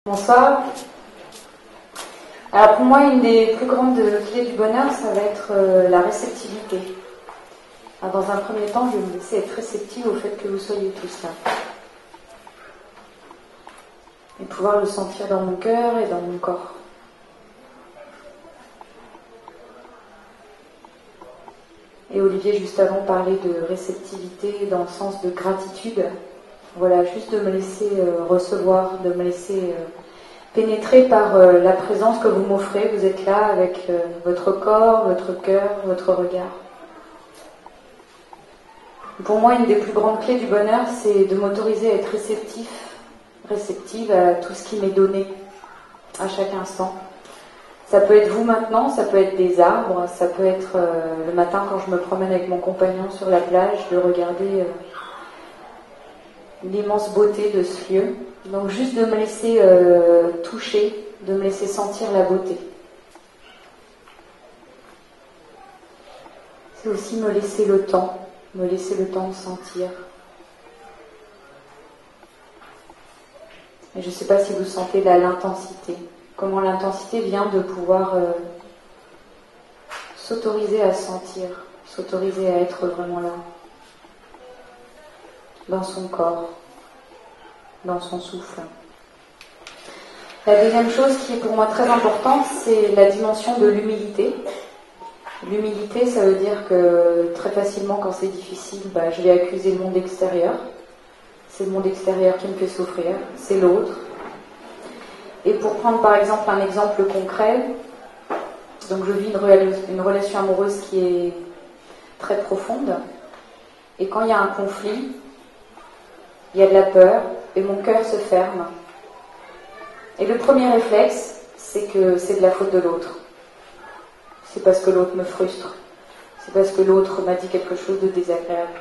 Bonsoir. Alors pour moi, une des plus grandes clés du bonheur, ça va être la réceptivité. Alors dans un premier temps, je vais me laisser être réceptive au fait que vous soyez tous là. Et pouvoir le sentir dans mon cœur et dans mon corps. Et Olivier, juste avant, parlait de réceptivité dans le sens de gratitude. Voilà, juste de me laisser recevoir, de me laisser pénétrer par la présence que vous m'offrez. Vous êtes là avec votre corps, votre cœur, votre regard. Pour moi, une des plus grandes clés du bonheur, c'est de m'autoriser à être réceptive à tout ce qui m'est donné à chaque instant. Ça peut être vous maintenant, ça peut être des arbres, ça peut être le matin quand je me promène avec mon compagnon sur la plage, de regarder l'immense beauté de ce lieu. Donc juste de me laisser toucher, de me laisser sentir la beauté. C'est aussi me laisser le temps de sentir. Et je ne sais pas si vous sentez là l'intensité. Comment l'intensité vient de pouvoir s'autoriser à sentir, s'autoriser à être vraiment là, dans son corps, dans son souffle. La deuxième chose qui est pour moi très importante, c'est la dimension de l'humilité. L'humilité, ça veut dire que très facilement, quand c'est difficile, je vais accuser le monde extérieur. C'est le monde extérieur qui me fait souffrir, c'est l'autre. Et pour prendre par exemple un exemple concret, donc je vis une relation amoureuse qui est très profonde, et quand il y a un conflit, il y a de la peur, et mon cœur se ferme. Et le premier réflexe, c'est que c'est de la faute de l'autre. C'est parce que l'autre me frustre, c'est parce que l'autre m'a dit quelque chose de désagréable,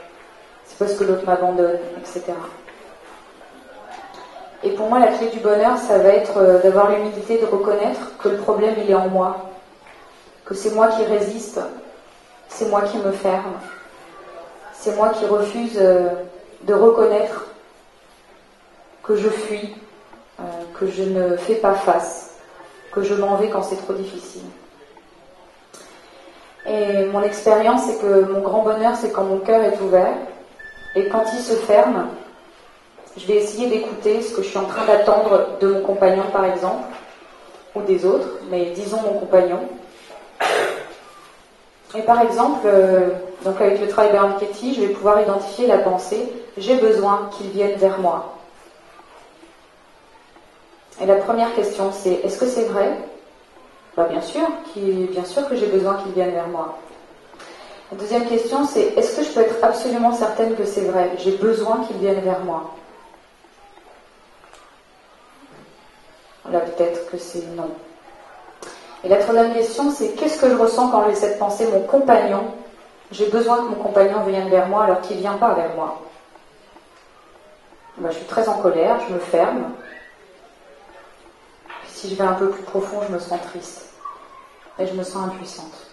c'est parce que l'autre m'abandonne, etc. Et pour moi, la clé du bonheur, ça va être d'avoir l'humilité de reconnaître que le problème, il est en moi. Que c'est moi qui résiste, c'est moi qui me ferme, c'est moi qui refuse de reconnaître que je fuis, que je ne fais pas face, que je m'en vais quand c'est trop difficile. Et mon expérience, c'est que mon grand bonheur, c'est quand mon cœur est ouvert, et quand il se ferme, je vais essayer d'écouter ce que je suis en train d'attendre de mon compagnon, par exemple, ou des autres, mais disons mon compagnon. Et par exemple, donc avec le travail Bernketty, je vais pouvoir identifier la pensée « j'ai besoin qu'il vienne vers moi ». Et la première question, c'est « est-ce que c'est vrai ?» Bien sûr que j'ai besoin qu'il vienne vers moi. La deuxième question, c'est « est-ce que je peux être absolument certaine que c'est vrai ? J'ai besoin qu'il vienne vers moi ?» Là, peut-être que c'est non. Et la troisième question, c'est qu'est-ce que je ressens quand j'ai cette pensée, mon compagnon, j'ai besoin que mon compagnon vienne vers moi alors qu'il ne vient pas vers moi. Je suis très en colère, je me ferme. Puis si je vais un peu plus profond, je me sens triste. Et je me sens impuissante.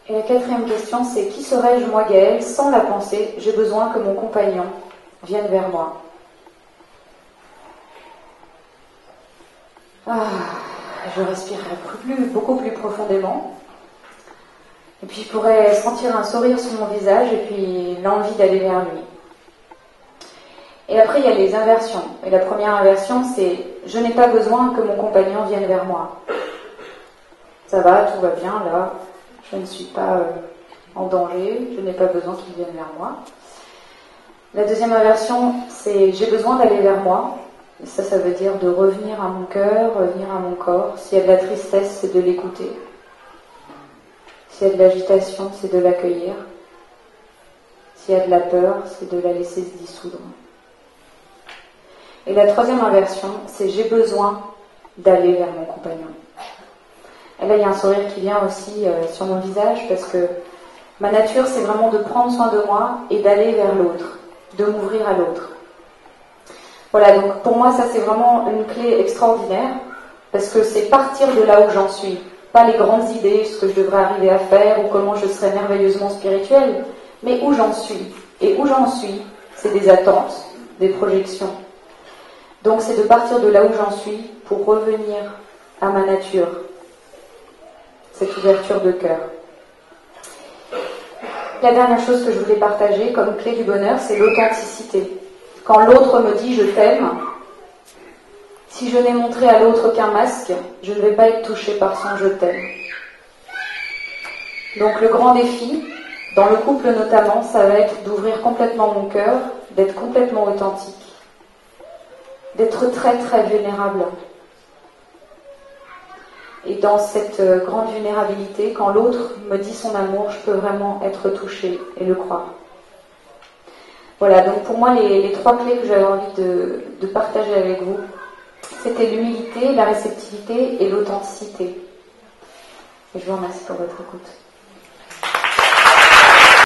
Et la quatrième question, c'est qui serais-je moi, Gaëlle, sans la pensée, j'ai besoin que mon compagnon vienne vers moi. Je respirerai beaucoup plus profondément. Et puis je pourrais sentir un sourire sur mon visage et puis l'envie d'aller vers lui. Et après, il y a les inversions. Et la première inversion, c'est « je n'ai pas besoin que mon compagnon vienne vers moi ». Ça va, tout va bien, là. Je ne suis pas en danger. Je n'ai pas besoin qu'il vienne vers moi. La deuxième inversion, c'est « j'ai besoin d'aller vers moi ». Et ça veut dire de revenir à mon cœur, revenir à mon corps. S'il y a de la tristesse, c'est de l'écouter. S'il y a de l'agitation, c'est de l'accueillir. S'il y a de la peur, c'est de la laisser se dissoudre. Et la troisième inversion, c'est j'ai besoin d'aller vers mon compagnon. Et là, il y a un sourire qui vient aussi sur mon visage parce que ma nature, c'est vraiment de prendre soin de moi et d'aller vers l'autre, de m'ouvrir à l'autre. Voilà, donc pour moi, ça c'est vraiment une clé extraordinaire parce que c'est partir de là où j'en suis. Pas les grandes idées, ce que je devrais arriver à faire ou comment je serais merveilleusement spirituelle, mais où j'en suis. Et où j'en suis, c'est des attentes, des projections. Donc c'est de partir de là où j'en suis pour revenir à ma nature, cette ouverture de cœur. La dernière chose que je voulais partager comme clé du bonheur, c'est l'authenticité. Quand l'autre me dit « je t'aime », si je n'ai montré à l'autre qu'un masque, je ne vais pas être touchée par son « je t'aime ». Donc le grand défi, dans le couple notamment, ça va être d'ouvrir complètement mon cœur, d'être complètement authentique, d'être très très vulnérable. Et dans cette grande vulnérabilité, quand l'autre me dit son amour, je peux vraiment être touchée et le croire. Voilà, donc pour moi, les trois clés que j'avais envie de partager avec vous, c'était l'humilité, la réceptivité et l'authenticité. Et je vous remercie pour votre écoute.